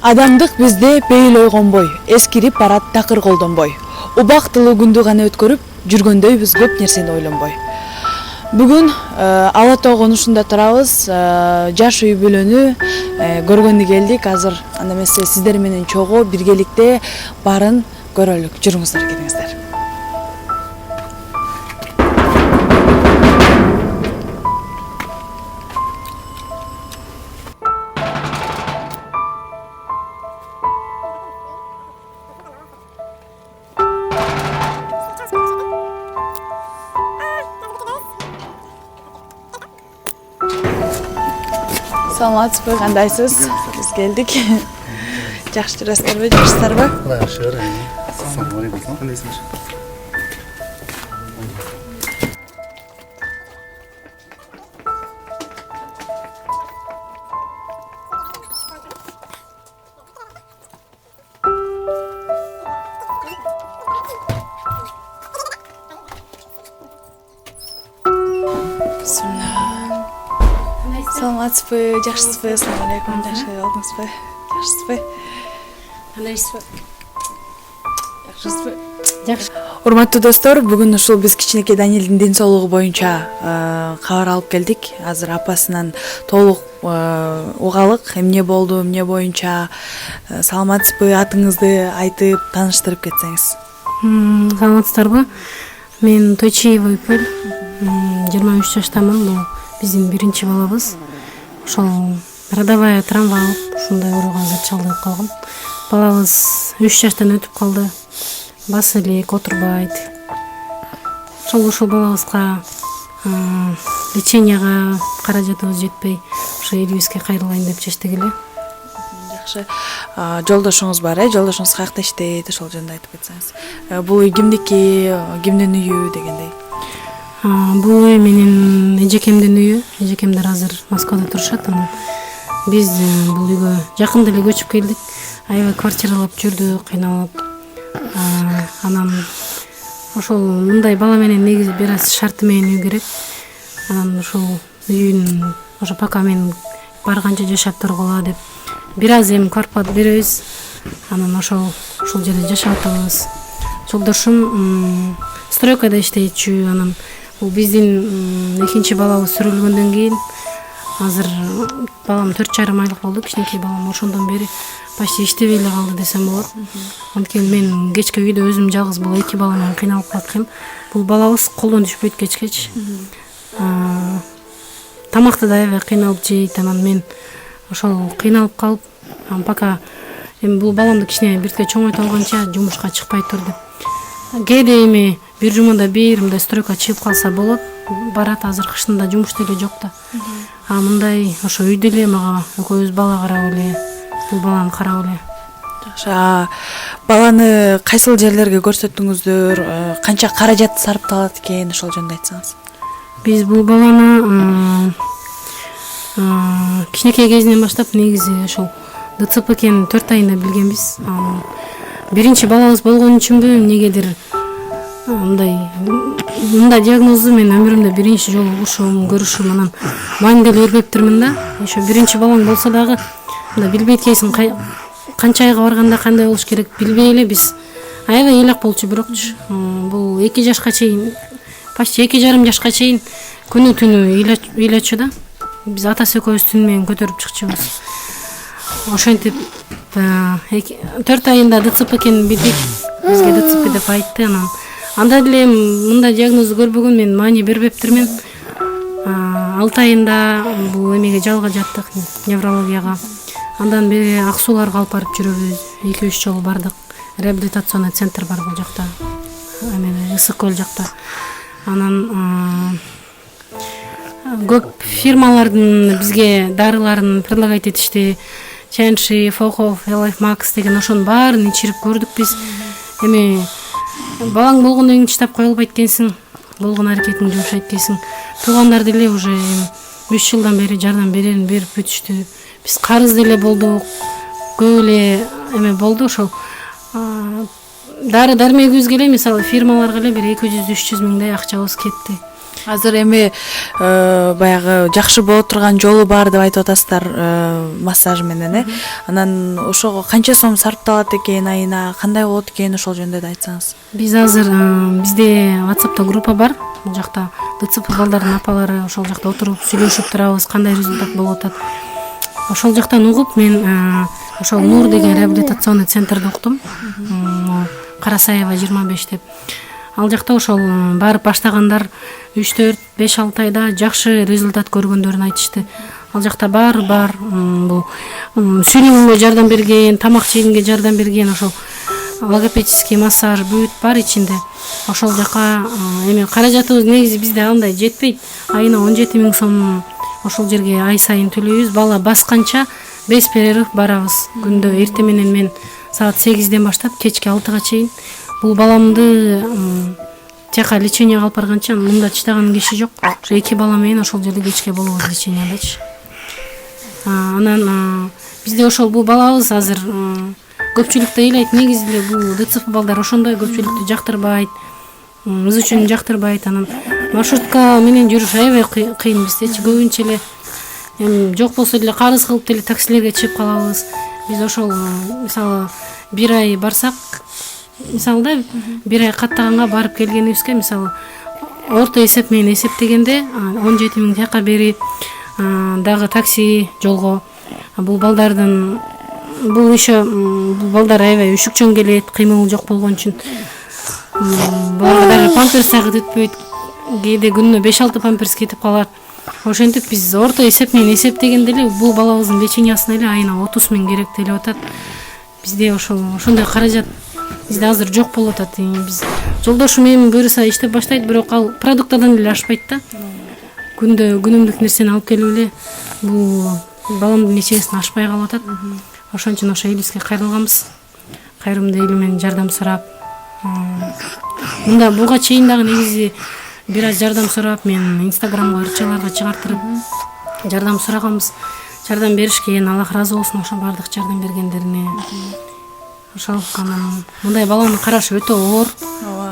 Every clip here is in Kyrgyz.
Адамдык бизде пейил ойгонбой, эскирип барат такыр колдонбой. Убактылуу күндү гана өткөрүп, жүргөндөйбүз көп нерсени ойлонбой. Бүгүн Ала Тоо конушунда турабыз. Жаш үй бүлөнү көргөнгө келдик. Азыр анда эмесе сиздер менен чогуу биргеликте барын көрөлүк. Жүрүңүздөр, келиңиздер. Саламатсызбы, кандайсыз? Биз келдик. Жакшы жүрөсүзбү, жакшысыздарбы? Жакшы. Ассалому алейкум. Кандайсыңар? Саламатсызбы, жакшысызбы? Ассалому алейкум. Жакшы болдуңузбу? Жакшысызбы? Кандайсызбы? Жакшысызбы? Жакшы. Урматтуу достор, бүгүн ушул биз кичинекей Даниэлдин ден соолугу боюнча кабар алып келдик. Азыр апасынан толук угалык, эмне болду, эмне боюнча. Саламатсызбы, атыңызды айтып, тааныштырып кетсеңиз. Саламатсыздарбы? Мен Тойчиева Үпөл, 23 жаштамын. Бул биздин биринчи балабыз. Ошол родовая травма алып, ушундай ооруга чалдыгып калган. Балабыз 3 жаштан өтүп калды. Басы элек, отурбайт. Ошол балабызга леченияга каражатыбыз жетпей, ошо элибизге кайрылайын деп чечтик эле. Жакшы. Жолдошуңуз бар, жолдошуңуз каякта иштейт, ошол жөнүндө айтып кетсеңиз. Бул үй кимдики, кимдин үйү дегендей? Бул үй менин эжекемдин үйү. Эжекемдер азыр Москвада турушат. Биз бул үйгө жакында эле көчүп келдик. Аябай квартиралап жүрдүк, кыйналып. Анан ошол мындай бала менен негизи бир аз шарты менен үй керек. Анан ошол үйүн ошо пока мен барганча жашап тургула деп бир аз эми квартплата беребиз. Анан ошол жерде жашап атабыз. Жолдошум стройкада иштейчү. Анан бул биздин экинчи балабыз сүрүлгөндөн кийин азыр балам 4,5 айлык болду. Кичинекей балам ошондон бери почти иштебей эле калды десем болот. Анткени мен кечке үйдө өзүм жалгыз бул эки бала менен кыйналып калат экенмин. Бул балабыз колдон түшпөйт кечкечи. Тамакты да аябай кыйналып жейт. Анан мен ошол кыйналып калып, пока эми бул баламды кичине биртке чоңойто алганча жумушка чыкпай тур деп. Кээде эми бир жумада бир мындай стройка чыгып калса болот. Барат, азыр кыштында жумуш деле жок да. Мындай ошо үйдө эле мага экөөбүз бала карап эле, бул баланы карап эле. Жакшы. Баланы кайсыл жерлерге көрсөттүңүздөр? Канча каражат сарпталат экен, ошол жөнүндө айтсаңыз. Биз бул баланы кичинекей кезинен баштап негизи ошол ДЦП экенин 4 айында билгенбиз. Биринчи балабыз болгон үчүнбү, эмнегедир мындай диагнозду мен өмүрүмдө биринчи жолу угушум, көрүшүм, анан маани деле бербептирмин да. Ошо биринчи балаң болсо дагы мындай билбей экенсиң, канча айга барганда кандай болуш керек билбей эле биз аябай элек болчу. Бирокчу бул 2 жашка чейин, почти 2,5 жашка чейин күнү түнү ыйлачу да. Биз атасы экөөбүз түн менен көтөрүп чыкчубуз. Ошентип 4 айында ДЦП экенин билдик. Бизге ДЦП деп айтты. Анда деле мындай диагнозду көрбөгөн, мен маани бербептирмин. 6 айында бул эмеге жалга жаттык, неврологияга. Андан бери ак сууларга алып барып жүрөбүз. 2-3 жолу бардык. Реабилитационный центр бар бул жакта. Ысык көл жакта. Анан көп фирмалардын бизге дарыларын предлагать этишти. Ченши, Фохов, Life Max деген ошонун баарын ичирип көрдүк биз. Эми балаң болгондон кийин чыдап кое албайт экенсиң. Болгон аракетиң жумшайт экенсиң. Туугандар деле уже 3 жылдан бери жардам берип бүтүштү. Биз карыз деле болдук. Көп эле эме болду. Ошол дары дармегибизге эле мисалы фирмаларга эле бир 200-300 миңдей акчабыз кетти. Азыр эми баягы жакшы боло турган жолу бар деп айтып атасыздар массаж менен, Анан ошого канча сом сарпталат экен айына, кандай болот экен ошол жөнүндө да айтсаңыз. Биз азыр бизде WhatsApp'та группа бар. Бул жакта ДЦП балдардын апалары ошол жакта отуруп сүйлөшүп турабыз, кандай результат болуп атат. Ошол жактан угуп мен ошол Нур деген реабилитационный центрде уктум. Карасаева 25 деп. Ал жакта ошол барып баштагандар 3-4, 5-6 айда жакшы результат көргөндөрүн айтышты. Ал жакта бар бул сүйлөгөнгө жардам берген, тамак жегенге жардам берген, ошол логопедический массаж бүт бар ичинде. Ошол жака эми каражатыбыз негизи бизде андай жетпейт. Айына 17 000 сом ошол жерге ай сайын төлөйбүз. Бала басканча без перерыв барабыз. Күндө эртең менен мен саат 8ден баштап кечки 6га чейин бул баламды тияка леченияга алып барганча мында чыдаган киши жок. Ошо 2 бала менен ошол жерде кечке болобуз лечениядачы. Анан бизде ошол бул балабыз азыр көпчүлүк ыйлайт, негизи эле бул ДЦП балдар ошондой көпчүлүктү жактырбайт, мыз үчүн жактырбайт. Анан маршрутка менен жүрүш аябай кыйын биздечи. Көбүнчө эле жок болсо деле карыз кылып деле таксилерге чыгып калабыз. Биз ошол мисалы 1 ай барсак, мисалы да 1 ай каттаганга барып келгенибизге мисалы орто эсеп менен эсептегенде 17 000 тияка бери дагы такси жолго. Бул балдардын бул еще бул балдар аябай үшүкчөн келет, кыймыл жок болгон үчүн буларга дагы памперс дагы өтпөйт. Кээде күнүнө 5-6 памперс кетип калат. Ошентип биз орто эсеп менен эсептегенде эле бул балабыздын лечениясына эле айына 30 000 керек делип атат. Бизде ошондой каражат бизде азыр жок болуп атат. Биз жолдошум эми буюрса иштеп баштайт, бирок ал продуктадан эле ашпайт да. Күнүмдүк нерсени алып келип эле бул баламдын лечениясына ашпай калып атат. Ошон үчүн ошо элибизге кайрылганбыз. Кайрымдуу эли менен жардам сурап. Мында буга чейин дагы негизи бир аз жардам сурап мен Инстаграмга ырчаларга чыгартырып жардам сураганбыз. Жардам беришкен, Аллах ыраазы болсун ошо бардык жардам бергендерине. Ошол анан мындай баланы караш өтө оор.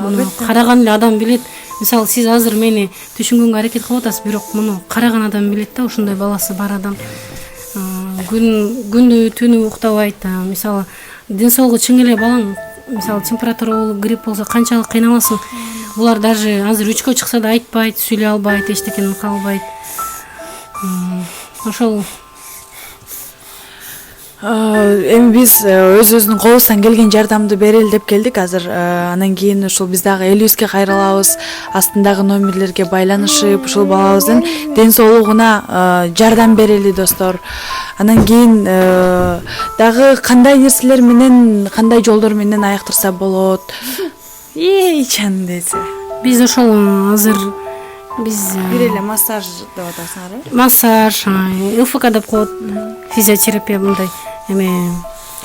Муну караган эле адам билет. Мисалы сиз азыр мени түшүнгөнгө аракет кылып атасыз, бирок муну караган адам билет да, ошондой баласы бар адам. Күндү түнү уктабайт. Мисалы ден соолугу чың эле балаң, мисалы температура болуп, грипп болсо канчалык кыйналасың. Булар даже азыр 3кө чыкса да айтпайт, сүйлөй албайт, эчтекени калбайт. Ошол Эми биз өзүбүздүн колубуздан келген жардамды берели деп келдик азыр. Анан кийин ушул биз дагы элибизге кайрылабыз. Астындагы номерлерге байланышып ушул балабыздын ден соолугуна жардам берели достор. Анан кийин дагы кандай нерселер менен, кандай жолдор менен аяктырса болот? Ичан десе. Биз ошол азыр биз бир эле массаж деп атасыңар, массаж, ЛФК деп коет, физиотерапия мындай эме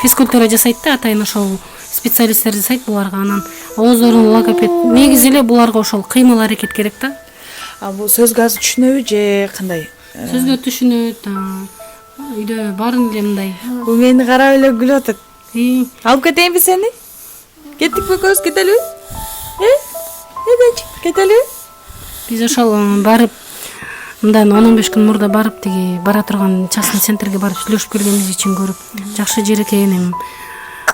физкультура жасайт да, атайын ошол специалисттер жасайт буларга. Анан ооздорун логопед, негизи эле буларга ошол кыймыл аракет керек да. Бул сөзгө азыр түшүнөбү же кандай? Сөзгө түшүнөт. Үйдө баарын эле мындай. Бул мени карап эле күлүп атат. Алып кетейинби сени? Кеттикпи көз, кетелиби? Кетелиби? Биз ошол барып мындан 10-15 күн мурда барып тиги бара турган частный центрге барып сүйлөшүп келгенибиз үчүн көрүп жакшы жер экен.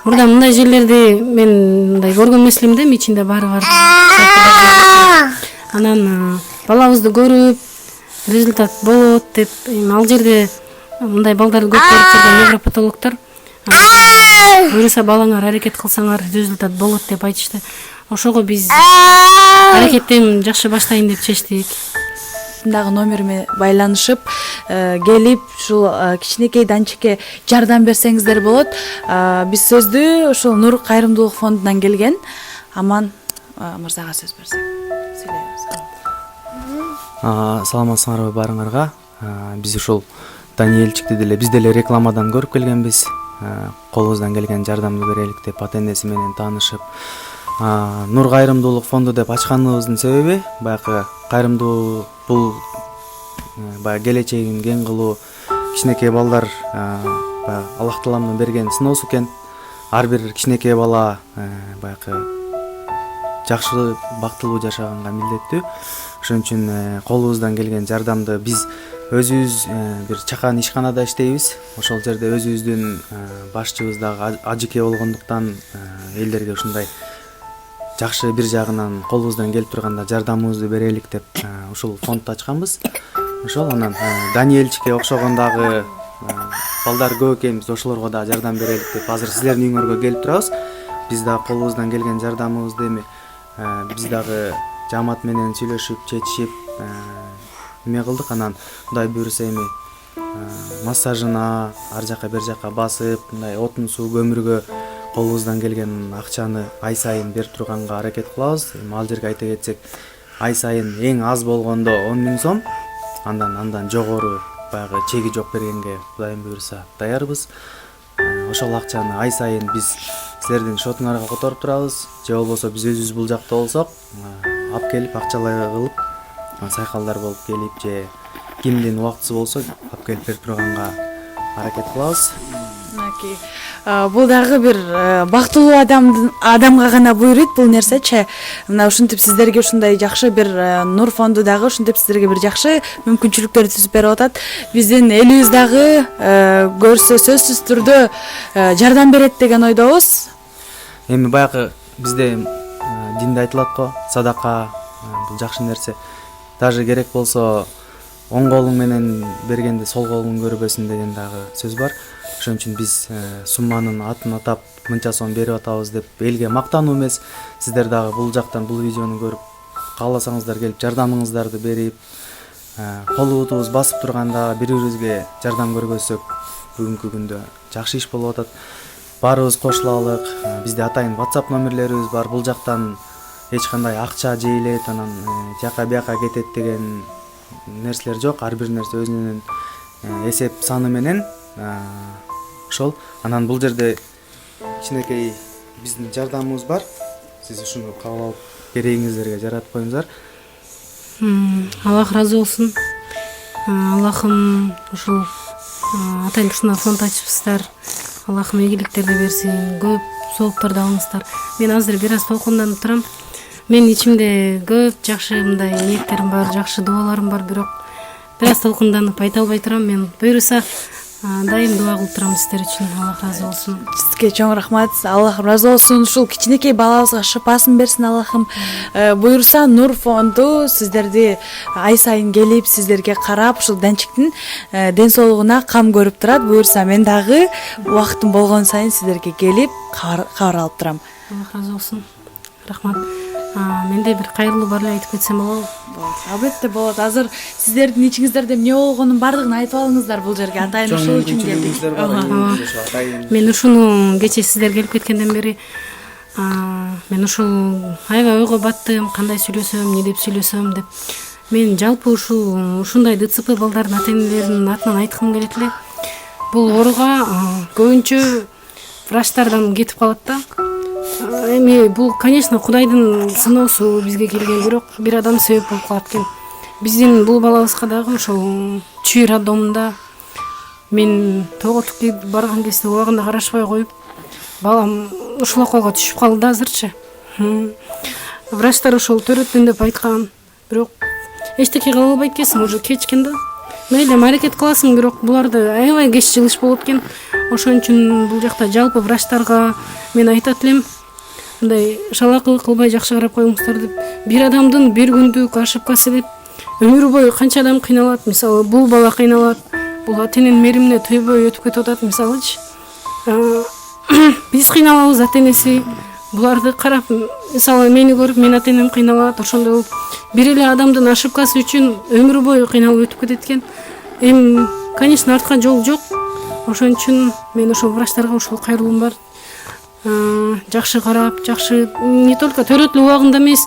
Мурда мындай жерлерди мен мындай көргөн эмес элем да, ичинде бар. Анан балабызды көрүп результат болот деп ал жерде мындай балдарды көп көрүп жүргөн невропатологдор буюрса балаңар аракет кылсаңар результат болот деп айтышты. Ошого биз аракеттен жакшы баштайын деп чечтик. Дагы номериме байланышып келип ушул кичинекей данчикке жардам берсеңиздер болот. Биз сөздү ушул Нур кайрымдуулук фондунан келген Аман мырзага сөз берсек. Саламатсыңарбы баарыңарга? Биз ушул Даниэлчикти деле биз деле рекламадан көрүп келгенбиз. Колубуздан келген жардамды берелик деп ата энеси менен таанышып Нур кайрымдуулук фонду деп ачканыбыздын себеби баягы кайрымдуу бул баягы келечегин кең кылуу, кичинекей балдар баягы Аллах Тааланын берген сыноосу экен. Ар бир кичинекей бала баягы жакшы бактылуу жашаганга милдеттүү. Ошон үчүн колубуздан келген жардамды биз өзүбүз бир чакан ишканада иштейбиз. Ошол жерде өзүбүздүн башчыбыз дагы ажыке болгондуктан элдерге ушундай жакшы бир жагынан колубуздан келип турганда жардамыбызды берелик деп ушул фондду ачканбыз. Ошол анан Даниэлчикке окшогон дагы балдар көп экенбиз, ошолорго дагы жардам берелик деп азыр силердин үйүңөргө келип турабыз. Биз дагы колубуздан келген жардамыбызды эми биз дагы жамаат менен сүйлөшүп, чечишип эме кылдык. Анан Кудай буйруса эми массажына ар жака бер жака басып, мындай отун, суу, көмүргө колубуздан келген акчаны ай сайын берип турганга аракет кылабыз. Эми ал жерге айта кетсек, ай сайын эң аз болгондо 10 000 сом, андан жогору баягы чеги жок бергенге Кудайым буйруса даярбыз. Ошол акчаны ай сайын биз силердин шотуңарга которуп турабыз. Же болбосо биз өзүбүз бул жакта болсок, алып келип акчалай кылып, сайкалдар болуп келип, же кимдин убактысы болсо алып келип берип турганга аракет кылабыз. Бул дагы бир бактылуу адамга гана буйруйт бул нерсечи. Мына ушинтип сиздерге ушундай жакшы бир Нур фонду дагы ушинтип сиздерге бир жакшы мүмкүнчүлүктөрдү түзүп берип атат. Биздин элибиз дагы көрсө сөзсүз түрдө жардам берет деген ойдобуз. Эми баягы бизде динде айтылат го, садака бул жакшы нерсе. Даже керек болсо оң колуң менен бергенде сол колуң көрбөсүн деген дагы сөз бар. Ошон үчүн биз сумманын атын атап мынча сом берип атабыз деп элге мактануу эмес. Сиздер дагы бул жактан бул видеону көрүп кааласаңыздар келип жардамыңыздарды берип, колубуз басып турганда бири-бирибизге жардам көргөзсөк, бүгүнкү күндө жакшы иш болуп атат. Баарыбыз кошулалык. Бизде атайын WhatsApp номерлерибиз бар. Бул жактан эч кандай акча жейилет, анан тияка бияка кетет деген нерселер жок. Ар бир нерсе өзүнүн эсеп саны менен. Ошол анан бул жерде кичинекей биздин жардамыбыз бар. Сиз ушуну кабыл алып керегиңиздерге жаратып коюңуздар. Аллах разы болсун. Аллахым ушул атайын ушундай фонд ачыпсыздар. Аллахым ийгиликтерди берсин, көп соопторду алыңыздар. Мен азыр бир аз толкунданып турам. Мен ичимде көп жакшы мындай ниеттерим бар, жакшы дубаларым бар, бирок бир аз толкунданып айта албай турам. Мен буйруса дайым дуа кылып турам сиздер үчүн. Аллах разы болсун. Сизге чоң рахмат. Аллах разы болсун. Ушул кичинекей балабызга шыпасын берсин Аллахым. Буйруса Нур фонду сиздерди ай сайын келип, сиздерге карап, ушул Данчиктин ден соолугуна кам көрүп турат. Буйруса мен дагы убактым болгон сайын сиздерге келип кабар алып турам. Аллах разы болсун. Рахмат. Менде бир кайрылуу бар эле айтып кетсем болобу? Албетте болот. Азыр сиздердин ичиңиздерде эмне болгонун бардыгын айтып алыңыздар бул жерге. Атайын ушул үчүн келдик. Мен ушуну кече сиздер келип кеткенден бери мен ушул аябай ойго баттым, кандай сүйлөсөм, эмне деп сүйлөсөм деп. Мен жалпы ушундай ДЦП балдардын ата энелеринин атынан айткым келет эле. Бул ооруга көбүнчө врачтардан кетип калат да. Эми бул, конечно, Кудайдын сыноосу бизге келген, бирок бир адам себеп болуп калат экен. Биздин бул балабызга дагы ошол Чүй роддомунда мен тоготуп барган кезде убагында карашпай коюп, балам ушул акыбалга түшүп калды да азырчы. Врачтар ошол төрөттүн деп айткан, бирок эчтеке кыла албайт экенсиң, уже кечкен да. Мейли аракет кыласың, бирок буларды аябай кеч жылыш болот экен. Ошон үчүн бул жакта жалпы врачтарга мен айтат элем, мындай шалакылык кылбай жакшы карап коюңуздар деп. Бир адамдын бир күндүк ошибкасы деп өмүр бою канча адам кыйналат. Мисалы бул бала кыйналат, бул ата эненин мээримине төйбөй өтүп кетип атат мисалычы. Биз кыйналабыз, ата энеси буларды карап, мисалы мени көрүп, мен ата энем кыйналат, ошондой болуп бир эле адамдын ошибкасы үчүн өмүр бою кыйналып өтүп кетет экен. Эми, конечно, артка жол жок. Ошон үчүн мен ошол врачтарга ушул кайрылуум бар. Жакшы карап, жакшы не только төрөт убагында эмес,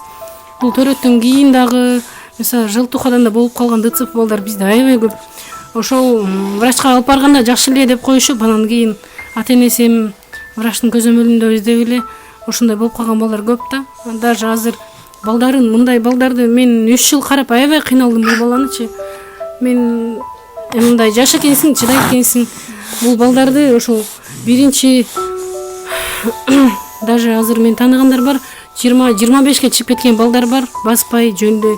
бул төрөттөн кийин дагы, мисалы жылтухадан да болуп калган ДЦП балдар бизде аябай көп. Ошол врачка алып барганда жакшы эле деп коюшуп, анан кийин ата энеси врачтын көзөмөлүндө издеп эле ошондой болуп калган балдар көп да. Даже азыр балдарын, мындай балдарды мен 3 жыл карап аябай кыйналдым бул баланычы. Мен мындай жаш экенсиң, чыдайт экенсиң. Бул балдарды ошол биринчи даже азыр мен тааныгандар бар, 20-25ке чыгып кеткен балдар бар, баспай жөндө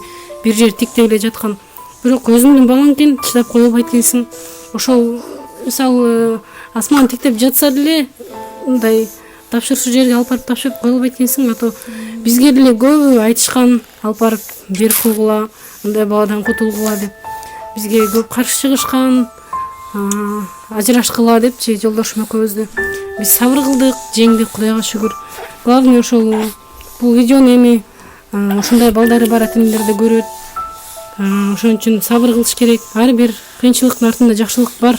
бир жер тиктеп эле жаткан. Бирок өзүңдүн балаң экен, чыдап кое албайт экенсиң. Ошол мисалы асман тиктеп жатса деле мындай тапшырчу жерге алып барып тапшырып кое албайт экенсиң. А то бизге деле көбү айтышкан, алып барып берип койгула, мындай баладан кутулгула деп. Бизге көп каршы чыгышкан, ажырашкыла депчи жолдошум экөөбүздү. Биз сабыр кылдык, жеңдик, Кудайга шүгүр. Главное ошол бул видеону эми ушундай балдары бар ата-энелерде көрөт. Ошон үчүн сабыр кылыш керек. Ар бир кыйынчылыктын артында жакшылык бар.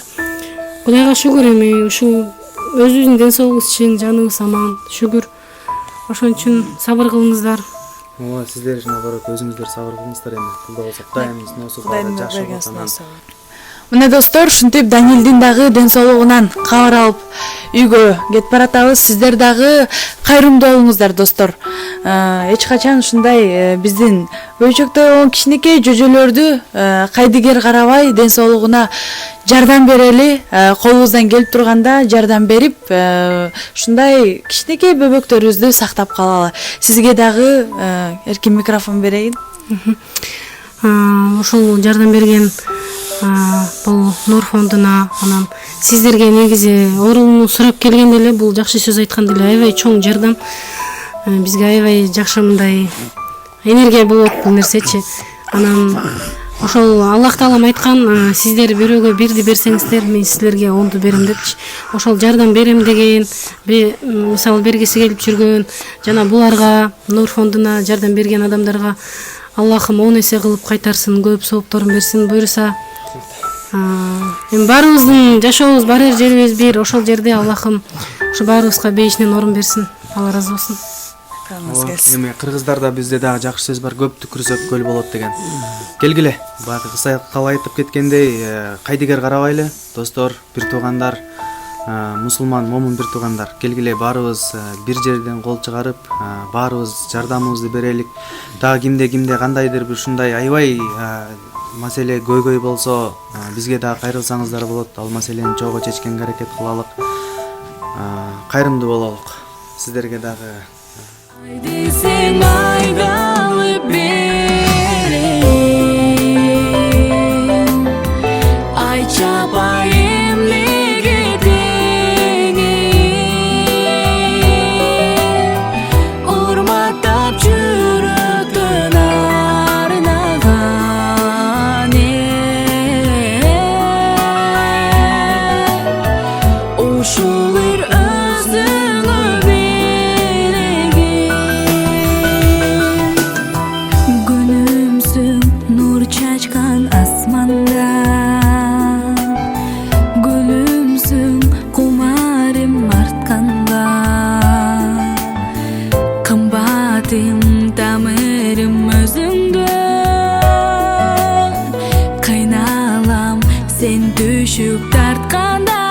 Кудайга шүгүр, эми ушул өзүбүздүн ден соолугубуз чың, жаныбыз аман, шүгүр. Ошон үчүн сабыр кылыңыздар. Ооба, сиздер наоборот өзүңүздөр сабыр кылыңыздар эми. Кулда болсо Кудайымыз носу баары жакшы болот. Мына достор, ушинтип Даниэлдин дагы ден соолугунан кабар алып үйгө кетип баратабыз. Сиздер дагы кайрымдуу болуңуздар достор. Эч качан ушундай биздин бөйчөктөгөн кичинекей жөжөлөрдү кайдыгер карабай ден соолугуна жардам берели, колубуздан келип турганда жардам берип, ушундай кичинекей бөбөктөрүбүздү сактап калалы. Сизге дагы эркин микрофон берейин. Ушул жардам берген бул Нур фондуна, анан сиздерге негизи орунду сурап келгенде эле бул жакшы сөз айтканда эле аябай чоң жардам. Бизге аябай жакшы мындай энергия болот бул нерсечи. Анан ошол Аллах Таалам айткан, сиздер бирөөгө бирди берсеңиздер, мен силерге онду берем депчи. Ошол жардам берем деген, мисалы бергиси келип жүргөн жана буларга, Нур фондуна жардам берген адамдарга Аллахым 10 эсе кылып кайтарсын, көп соопторун берсин буйруса. Эми баарыбыздын жашообуз бар жерибиз бир, ошол жерде Аллахым ушу баарыбызга бейишинен орун берсин. Алла разы болсун. Эми кыргыздарда бизде дагы жакшы сөз бар, көп түкүрсөк көл болот деген. Келгиле, баягы кыса кала айтып кеткендей, кайдыгер карабайлы достор, бир туугандар, мусулман, момун бир туугандар. Келгиле, баарыбыз бир жерден кол чыгарып, баарыбыз жардамыбызды берелик. Дагы кимде кандайдыр бир ушундай аябай маселе көйгөй болсо, бизге дагы кайрылсаңыздар болот. Ал маселени чогуу чечкенге аракет кылалык. Кайрымдуу бололук. Сиздерге дагы тамырым өзүңдө кайнаалам сен түшүп тартканда